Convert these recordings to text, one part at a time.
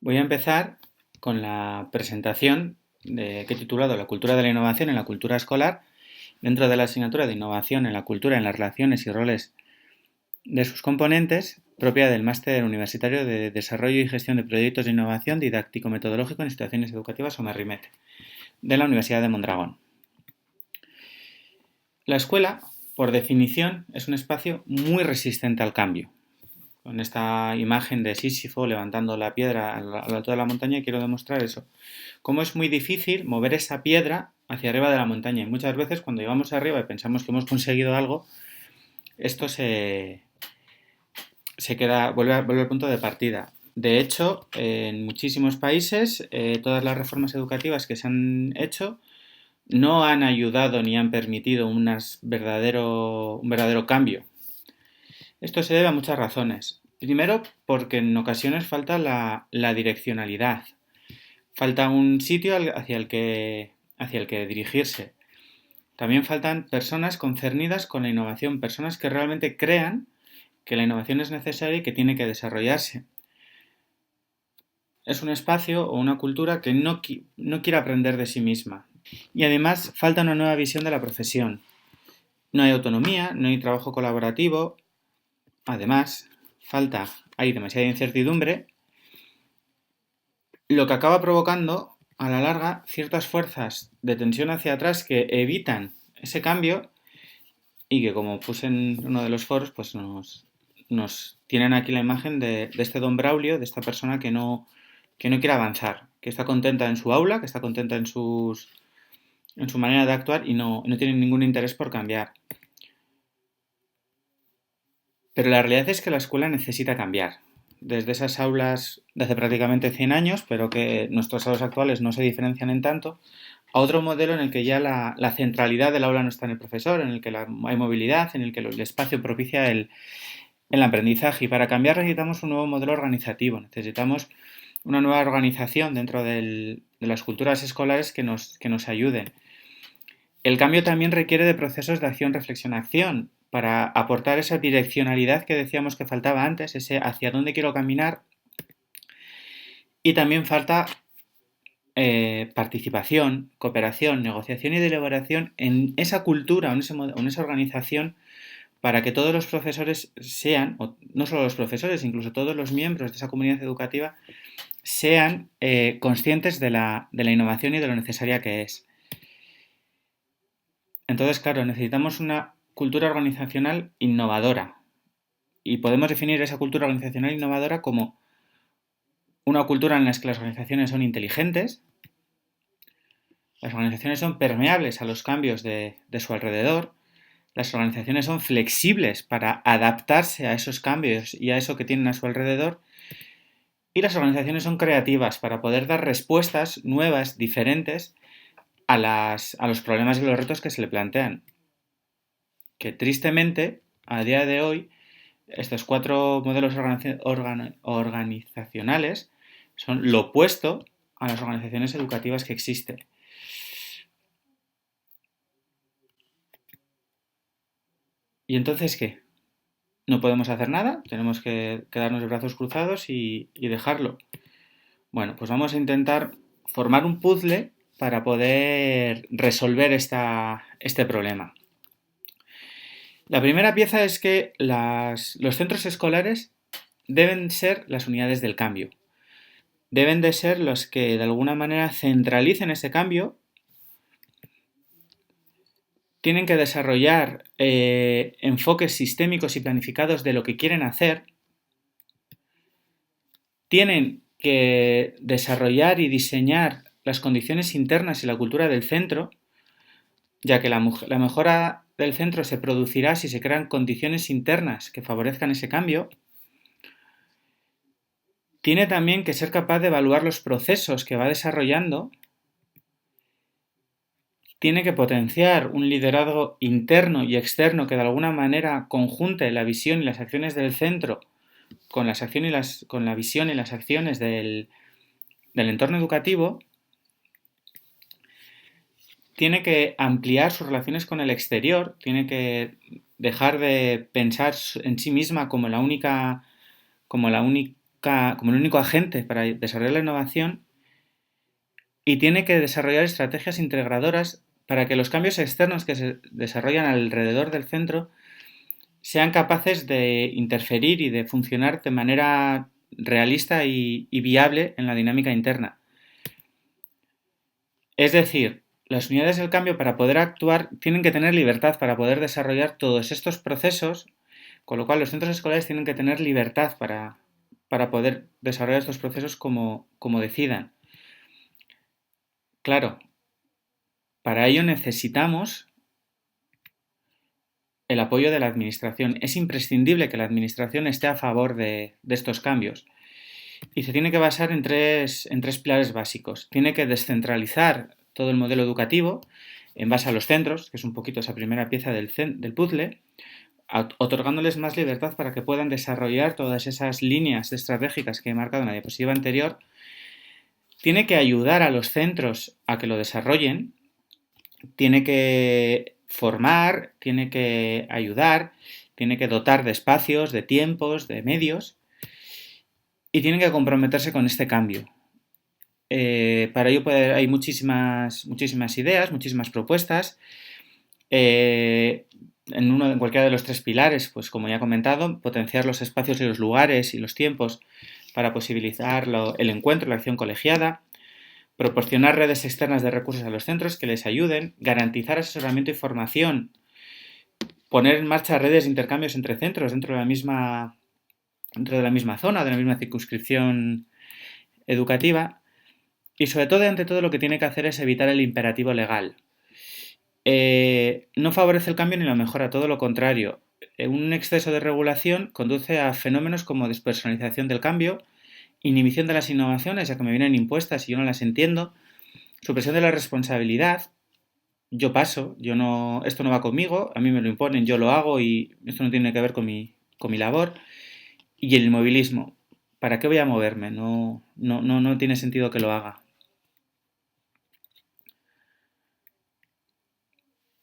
Voy a empezar con la presentación que he titulado La cultura de la innovación en la cultura escolar, dentro de la asignatura de innovación en la cultura, en las relaciones y roles de sus componentes, propia del Máster Universitario de Desarrollo y Gestión de Proyectos de Innovación Didáctico-Metodológico en Instituciones Educativas o MERRIMET, de la Universidad de Mondragón. La escuela, por definición, es un espacio muy resistente al cambio. Con esta imagen de Sísifo levantando la piedra a la altura de la montaña quiero demostrar eso. Cómo es muy difícil mover esa piedra hacia arriba de la montaña. Y muchas veces cuando llegamos arriba y pensamos que hemos conseguido algo, esto se queda, vuelve al punto de partida. De hecho, en muchísimos países, todas las reformas educativas que se han hecho no han ayudado ni han permitido un verdadero cambio. Esto se debe a muchas razones. Primero, porque en ocasiones falta la direccionalidad. Falta un sitio hacia el que dirigirse. También faltan personas concernidas con la innovación, personas que realmente crean que la innovación es necesaria y que tiene que desarrollarse. Es un espacio o una cultura que no quiere aprender de sí misma. Y además falta una nueva visión de la profesión. No hay autonomía, no hay trabajo colaborativo. Además, hay demasiada incertidumbre, lo que acaba provocando, a la larga, ciertas fuerzas de tensión hacia atrás que evitan ese cambio y que, como puse en uno de los foros, pues nos tienen aquí la imagen de este don Braulio, de esta persona que no quiere avanzar, que está contenta en su aula, que está contenta en su manera de actuar y no tiene ningún interés por cambiar. Pero la realidad es que la escuela necesita cambiar. Desde esas aulas de hace prácticamente 100 años, pero que nuestros aulas actuales no se diferencian en tanto, a otro modelo en el que ya la centralidad del aula no está en el profesor, en el que hay movilidad, en el que el espacio propicia el aprendizaje. Y para cambiar necesitamos un nuevo modelo organizativo, necesitamos una nueva organización dentro de las culturas escolares que nos ayuden. El cambio también requiere de procesos de acción-reflexión-acción para aportar esa direccionalidad que decíamos que faltaba antes, ese hacia dónde quiero caminar. Y también falta participación, cooperación, negociación y deliberación en esa cultura, en esa organización, para que todos los profesores sean, o no solo los profesores, incluso todos los miembros de esa comunidad educativa, sean conscientes de la innovación y de lo necesaria que es. Entonces, claro, necesitamos una cultura organizacional innovadora. Y podemos definir esa cultura organizacional innovadora como una cultura en la que las organizaciones son inteligentes, las organizaciones son permeables a los cambios de su alrededor, las organizaciones son flexibles para adaptarse a esos cambios y a eso que tienen a su alrededor, y las organizaciones son creativas para poder dar respuestas nuevas, diferentes a los problemas y los retos que se le plantean. Que tristemente, a día de hoy, estos 4 modelos organizacionales son lo opuesto a las organizaciones educativas que existen. ¿Y entonces qué? ¿No podemos hacer nada? ¿Tenemos que quedarnos de brazos cruzados y dejarlo? Bueno, pues vamos a intentar formar un puzzle para poder resolver este problema. La primera pieza es que los centros escolares deben ser las unidades del cambio. Deben de ser los que de alguna manera centralicen ese cambio. Tienen que desarrollar enfoques sistémicos y planificados de lo que quieren hacer. Tienen que desarrollar y diseñar las condiciones internas y la cultura del centro, ya que la mejora del centro se producirá si se crean condiciones internas que favorezcan ese cambio. Tiene también que ser capaz de evaluar los procesos que va desarrollando. Tiene que potenciar un liderazgo interno y externo que de alguna manera conjunte la visión y las acciones del centro con la visión y las acciones del entorno educativo. Tiene que ampliar sus relaciones con el exterior, tiene que dejar de pensar en sí misma como la única como el único agente para desarrollar la innovación y tiene que desarrollar estrategias integradoras para que los cambios externos que se desarrollan alrededor del centro sean capaces de interferir y de funcionar de manera realista y viable en la dinámica interna. Es decir, las unidades del cambio para poder actuar tienen que tener libertad para poder desarrollar todos estos procesos, con lo cual los centros escolares tienen que tener libertad para poder desarrollar estos procesos como decidan. Claro, para ello necesitamos el apoyo de la administración. Es imprescindible que la administración esté a favor de estos cambios. Y se tiene que basar en tres pilares básicos. Tiene que descentralizar todo el modelo educativo en base a los centros, que es un poquito esa primera pieza del puzzle, otorgándoles más libertad para que puedan desarrollar todas esas líneas estratégicas que he marcado en la diapositiva anterior. Tiene que ayudar a los centros a que lo desarrollen, tiene que formar, tiene que ayudar, tiene que dotar de espacios, de tiempos, de medios y tienen que comprometerse con este cambio. Para ello hay muchísimas ideas, muchísimas propuestas. En cualquiera de los tres pilares, pues como ya he comentado, potenciar los espacios y los lugares y los tiempos para posibilitar el encuentro, la acción colegiada, proporcionar redes externas de recursos a los centros que les ayuden, garantizar asesoramiento y formación, poner en marcha redes de intercambios entre centros dentro de la misma zona, de la misma circunscripción educativa y sobre todo, ante todo, lo que tiene que hacer es evitar el imperativo legal. No favorece el cambio ni lo mejora, todo lo contrario. Un exceso de regulación conduce a fenómenos como despersonalización del cambio, inhibición de las innovaciones, ya que me vienen impuestas y yo no las entiendo, supresión de la responsabilidad, yo paso, esto no va conmigo, a mí me lo imponen, yo lo hago y esto no tiene que ver con mi labor, y el inmovilismo, ¿para qué voy a moverme? No tiene sentido que lo haga.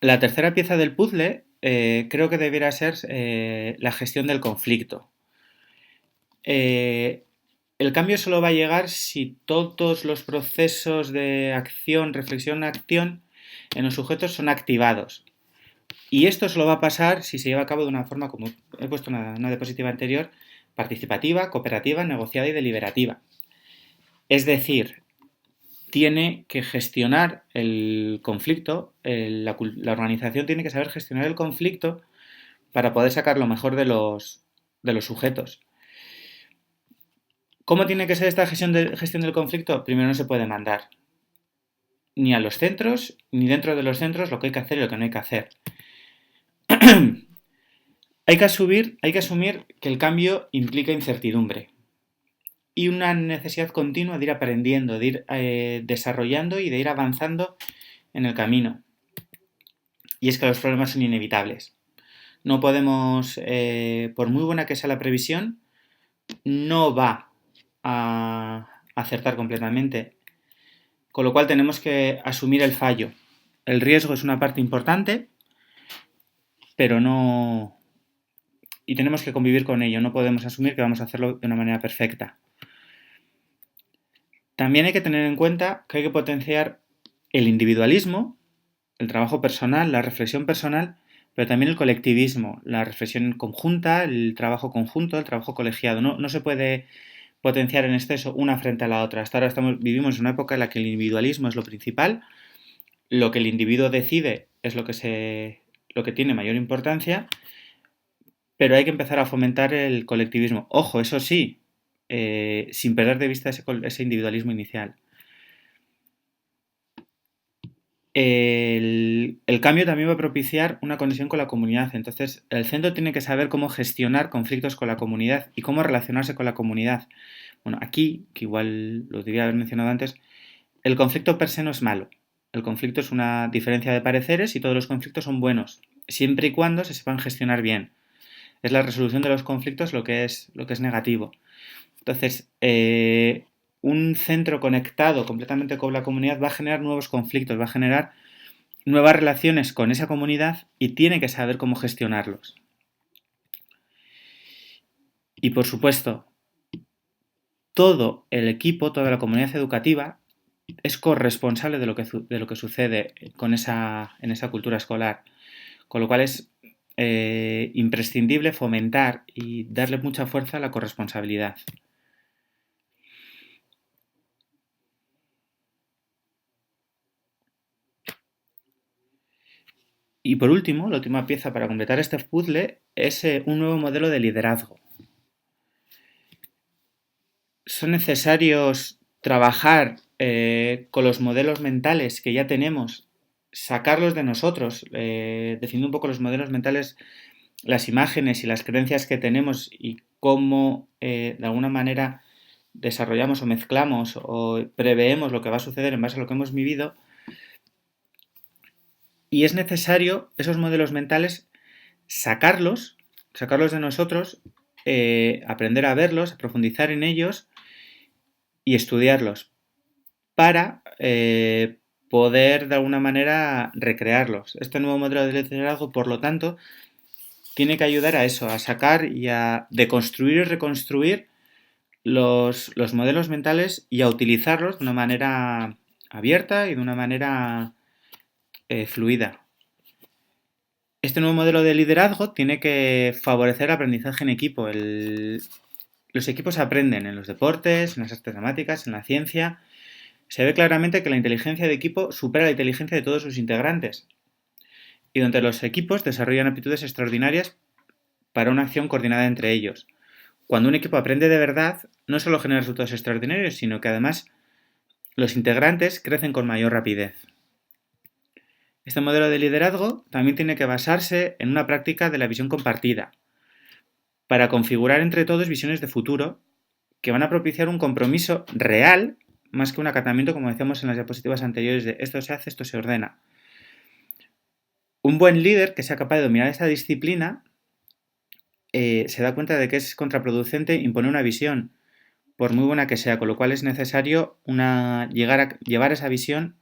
La tercera pieza del puzzle creo que debiera ser la gestión del conflicto. El cambio solo va a llegar si todos los procesos de acción, reflexión, acción en los sujetos son activados. Y esto solo va a pasar si se lleva a cabo de una forma, como he puesto en una diapositiva anterior, participativa, cooperativa, negociada y deliberativa. Es decir, tiene que gestionar el conflicto, la organización tiene que saber gestionar el conflicto para poder sacar lo mejor de los sujetos. ¿Cómo tiene que ser esta gestión del conflicto? Primero, no se puede mandar ni a los centros, ni dentro de los centros lo que hay que hacer y lo que no hay que hacer. Hay que asumir que el cambio implica incertidumbre y una necesidad continua de ir aprendiendo, de ir desarrollando y de ir avanzando en el camino. Y es que los problemas son inevitables. No podemos, por muy buena que sea la previsión, no va a acertar completamente. Con lo cual tenemos que asumir el fallo. El riesgo es una parte importante, pero no... Y tenemos que convivir con ello. No podemos asumir que vamos a hacerlo de una manera perfecta. También hay que tener en cuenta que hay que potenciar el individualismo, el trabajo personal, la reflexión personal, pero también el colectivismo, la reflexión conjunta, el trabajo conjunto, el trabajo colegiado. No se puede potenciar en exceso una frente a la otra. Hasta ahora vivimos en una época en la que el individualismo es lo principal, lo que el individuo decide es lo que tiene mayor importancia, pero hay que empezar a fomentar el colectivismo. Ojo, eso sí, sin perder de vista ese individualismo inicial. El cambio también va a propiciar una conexión con la comunidad. Entonces, el centro tiene que saber cómo gestionar conflictos con la comunidad y cómo relacionarse con la comunidad. Bueno, aquí, que igual lo debería haber mencionado antes, el conflicto per se no es malo. El conflicto es una diferencia de pareceres y todos los conflictos son buenos, siempre y cuando se sepan gestionar bien. Es la resolución de los conflictos lo que es negativo. Entonces, un centro conectado completamente con la comunidad va a generar nuevos conflictos, va a generar nuevas relaciones con esa comunidad y tiene que saber cómo gestionarlos. Y por supuesto, todo el equipo, toda la comunidad educativa es corresponsable de lo que sucede en esa cultura escolar. Con lo cual es imprescindible fomentar y darle mucha fuerza a la corresponsabilidad. Y por último, la última pieza para completar este puzzle es un nuevo modelo de liderazgo. Son necesarios trabajar con los modelos mentales que ya tenemos, sacarlos de nosotros, definiendo un poco los modelos mentales, las imágenes y las creencias que tenemos y cómo de alguna manera desarrollamos o mezclamos o preveemos lo que va a suceder en base a lo que hemos vivido. Y es necesario esos modelos mentales sacarlos de nosotros, aprender a verlos, a profundizar en ellos y estudiarlos para poder de alguna manera recrearlos. Este nuevo modelo de liderazgo, por lo tanto, tiene que ayudar a eso, a sacar y a deconstruir y reconstruir los modelos mentales y a utilizarlos de una manera abierta y de una manera fluida. Este nuevo modelo de liderazgo tiene que favorecer el aprendizaje en equipo. Los equipos aprenden en los deportes, en las artes dramáticas, en la ciencia. Se ve claramente que la inteligencia de equipo supera la inteligencia de todos sus integrantes. Y donde los equipos desarrollan aptitudes extraordinarias para una acción coordinada entre ellos. Cuando un equipo aprende de verdad, no solo genera resultados extraordinarios, sino que además los integrantes crecen con mayor rapidez. Este modelo de liderazgo también tiene que basarse en una práctica de la visión compartida, para configurar entre todos visiones de futuro que van a propiciar un compromiso real, más que un acatamiento, como decíamos en las diapositivas anteriores, de esto se hace, esto se ordena. Un buen líder que sea capaz de dominar esta disciplina se da cuenta de que es contraproducente imponer una visión, por muy buena que sea, con lo cual es necesario llevar esa visión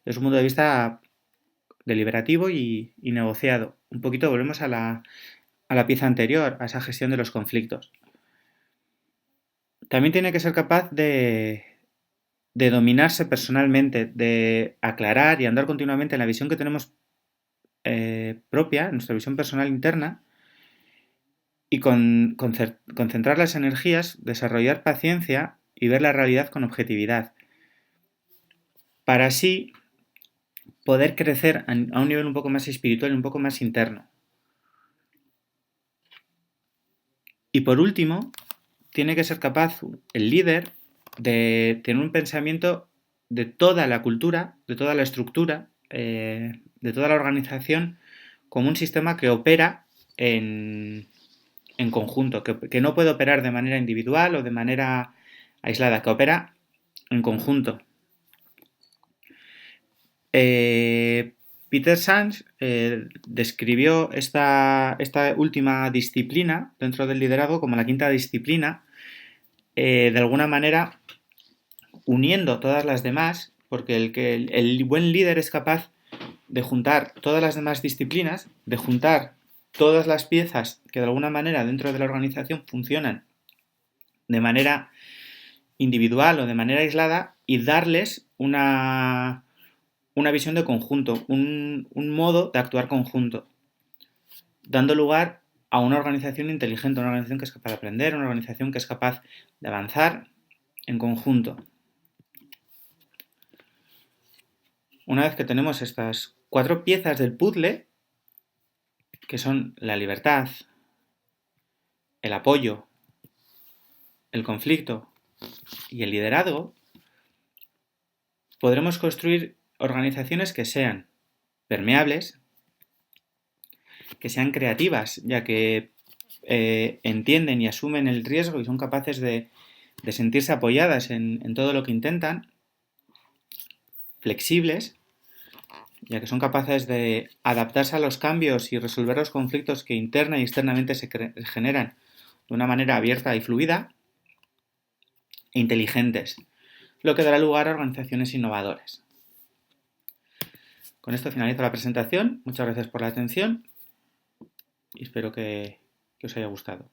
desde un punto de vista deliberativo y negociado. Un poquito volvemos a la pieza anterior, a esa gestión de los conflictos. También tiene que ser capaz de dominarse personalmente, de aclarar y andar continuamente en la visión que tenemos propia, nuestra visión personal interna, y concentrar las energías, desarrollar paciencia y ver la realidad con objetividad, para así poder crecer a un nivel un poco más espiritual y un poco más interno. Y por último, tiene que ser capaz el líder de tener un pensamiento de toda la cultura, de toda la estructura, de toda la organización, como un sistema que opera en conjunto, que no puede operar de manera individual o de manera aislada, que opera en conjunto. Peter Sands describió esta última disciplina dentro del liderazgo como la quinta disciplina, de alguna manera uniendo todas las demás, porque el buen líder es capaz de juntar todas las demás disciplinas, de juntar todas las piezas que de alguna manera dentro de la organización funcionan de manera individual o de manera aislada y darles una visión de conjunto, un modo de actuar conjunto, dando lugar a una organización inteligente, una organización que es capaz de aprender, una organización que es capaz de avanzar en conjunto. Una vez que tenemos estas 4 piezas del puzzle, que son la libertad, el apoyo, el conflicto y el liderazgo, podremos construir organizaciones que sean permeables, que sean creativas, ya que entienden y asumen el riesgo y son capaces de sentirse apoyadas en todo lo que intentan, flexibles, ya que son capaces de adaptarse a los cambios y resolver los conflictos que interna y externamente se generan de una manera abierta y fluida, e inteligentes, lo que dará lugar a organizaciones innovadoras. Con esto finalizo la presentación. Muchas gracias por la atención y espero que os haya gustado.